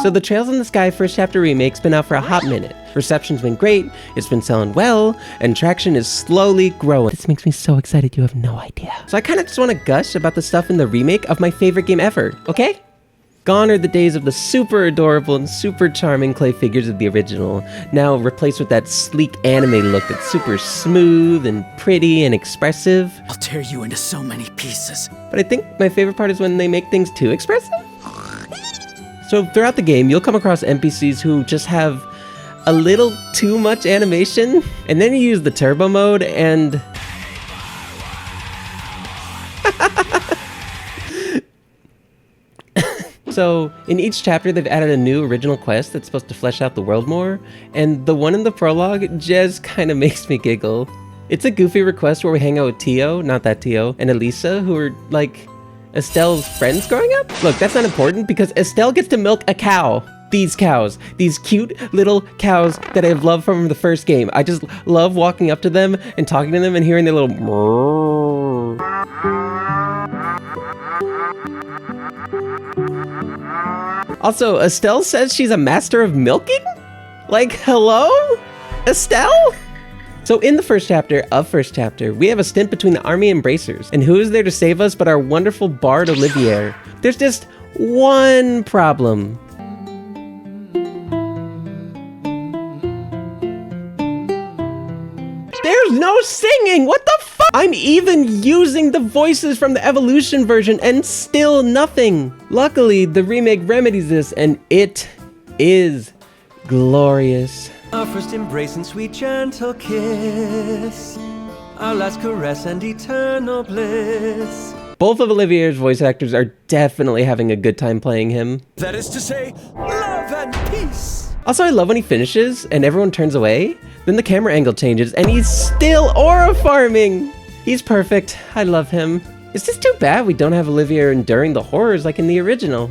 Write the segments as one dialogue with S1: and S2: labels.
S1: So the Trails in the Sky first chapter remake's been out for a hot minute. Reception's been great, it's been selling well, and traction is slowly growing. This makes me so excited you have no idea. So I kind of just want to gush about the stuff in the remake of my favorite game ever, okay? Gone are the days of the super adorable and super charming clay figures of the original, now replaced with that sleek anime look that's super smooth and pretty and expressive.
S2: I'll tear you into so many pieces.
S1: But I think my favorite part is when they make things too expressive. So throughout the game, you'll come across NPCs who just have a little too much animation, and then you use the turbo mode and... So, in each chapter, they've added a new original quest that's supposed to flesh out the world more, and the one in the prologue just kind of makes me giggle. It's a goofy request where we hang out with Tio, not that Tio, and Elisa, who are, like, Estelle's friends growing up? Look, that's not important because Estelle gets to milk a cow. These cows, these cute little cows that I've loved from the first game. I just love walking up to them and talking to them and hearing their little Also, Estelle says she's a master of milking? Like, hello? Estelle? So in the first chapter, we have a stint between the army and bracers. And who is there to save us but our wonderful bard Olivier? There's just one problem. There's no singing! What the fuck? I'm even using the voices from the Evolution version and still nothing. Luckily, the remake remedies this and it is glorious.
S3: Our first embrace and sweet gentle kiss, our last caress and eternal bliss.
S1: Both of Olivier's voice actors are definitely having a good time playing him.
S3: That is to say, love and peace.
S1: Also, I love when he finishes and everyone turns away. Then the camera angle changes and he's still aura farming. He's perfect. I love him. It's just too bad we don't have Olivier enduring the horrors like in the original.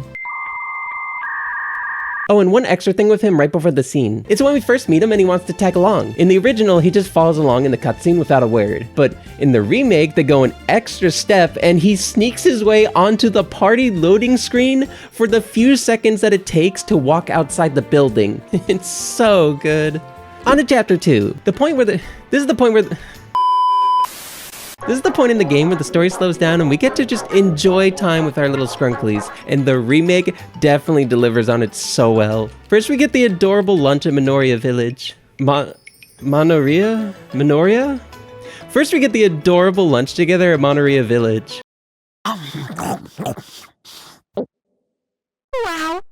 S1: Oh, and one extra thing with him right before the scene. It's when we first meet him and he wants to tag along. In the original, he just follows along in the cutscene without a word. But in the remake, they go an extra step and he sneaks his way onto the party loading screen for the few seconds that it takes to walk outside the building. It's so good. On to chapter 2. This is the point in the game where the story slows down and we get to just enjoy time with our little scrunklies, and the remake definitely delivers on it so well. First we get the adorable lunch at Minoria Village. Minoria? First we get the adorable lunch together at Minoria Village.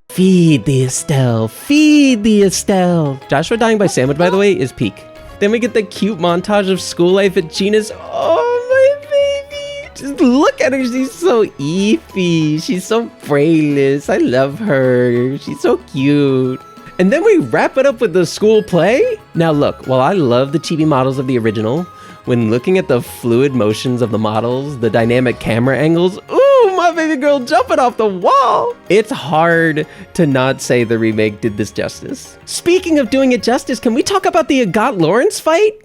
S1: Feed the Estelle, feed the Estelle. Joshua dying by sandwich, by the way, is peak. Then we get the cute montage of school life at Gina's. Oh, my baby. Just look at her. She's so eefy. She's so brainless. I love her. She's so cute. And then we wrap it up with the school play. Now look, while I love the chibi models of the original, when looking at the fluid motions of the models, the dynamic camera angles, ooh, my baby girl jumping off the wall. It's hard to not say the remake did this justice. Speaking of doing it justice, can we talk about the Agathe Lawrence fight?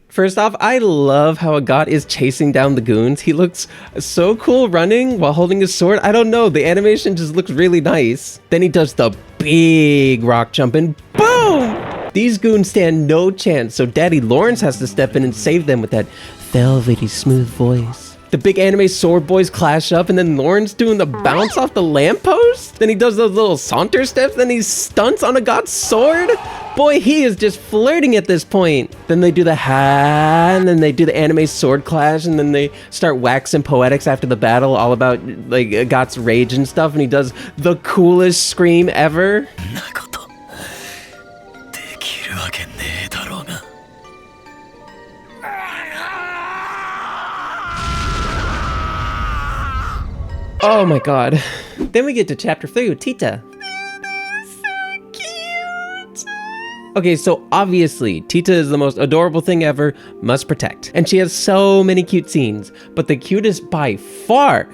S1: First off, I love how Agathe is chasing down the goons. He looks so cool running while holding his sword. I don't know, the animation just looks really nice. Then he does the big rock jump and boom! These goons stand no chance, so Daddy Lawrence has to step in and save them with that velvety smooth voice. The big anime sword boys clash up, and then Lawrence doing the bounce off the lamppost. Then he does those little saunter steps, then he stunts on Agathe's sword. Boy, he is just flirting at this point. Then they do the ha, and then they do the anime sword clash, and then they start waxing poetics after the battle, all about like Agathe's rage and stuff, and he does the coolest scream ever. Oh my god. Then we get to chapter 3 with Tita. So cute! Okay, so obviously, Tita is the most adorable thing ever, must protect. And she has so many cute scenes, but the cutest by far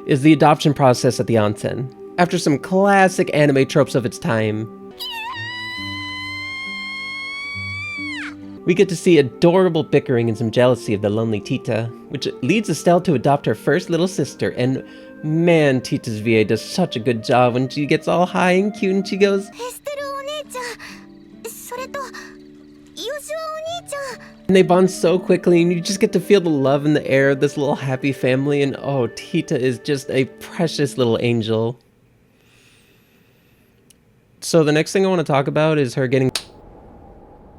S1: is the adoption process at the onsen. After some classic anime tropes of its time, we get to see adorable bickering and some jealousy of the lonely Tita, which leads Estelle to adopt her first little sister, and Man, Tita's VA does such a good job when she gets all high and cute and she goes,
S4: エステルお姉ちゃん、それと、ヨシュアお兄ちゃん。
S1: and they bond so quickly and you just get to feel the love in the air of this little happy family, and oh, Tita is just a precious little angel. So the next thing I want to talk about is her getting...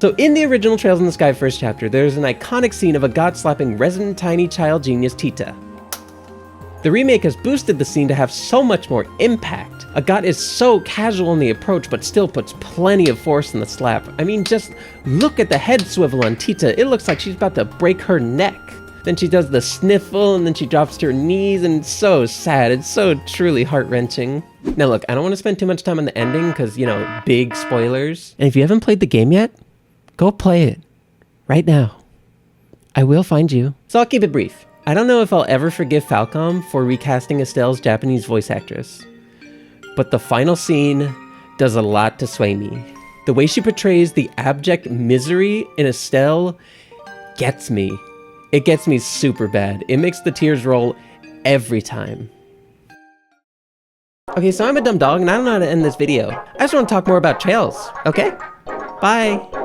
S1: So in the original Trails in the Sky first chapter, there's an iconic scene of a god slapping resident tiny child genius Tita. The remake has boosted the scene to have so much more impact. Agat is so casual in the approach, but still puts plenty of force in the slap. I mean, just look at the head swivel on Tita. It looks like she's about to break her neck. Then she does the sniffle, and then she drops to her knees, and it's so sad. It's so truly heart-wrenching. Now look, I don't want to spend too much time on the ending, because, you know, big spoilers. And if you haven't played the game yet, go play it. Right now. I will find you. So I'll keep it brief. I don't know if I'll ever forgive Falcom for recasting Estelle's Japanese voice actress, but the final scene does a lot to sway me. The way she portrays the abject misery in Estelle gets me. It gets me super bad. It makes the tears roll every time. Okay, so I'm a dumb dog and I don't know how to end this video. I just want to talk more about Trails, okay? Bye!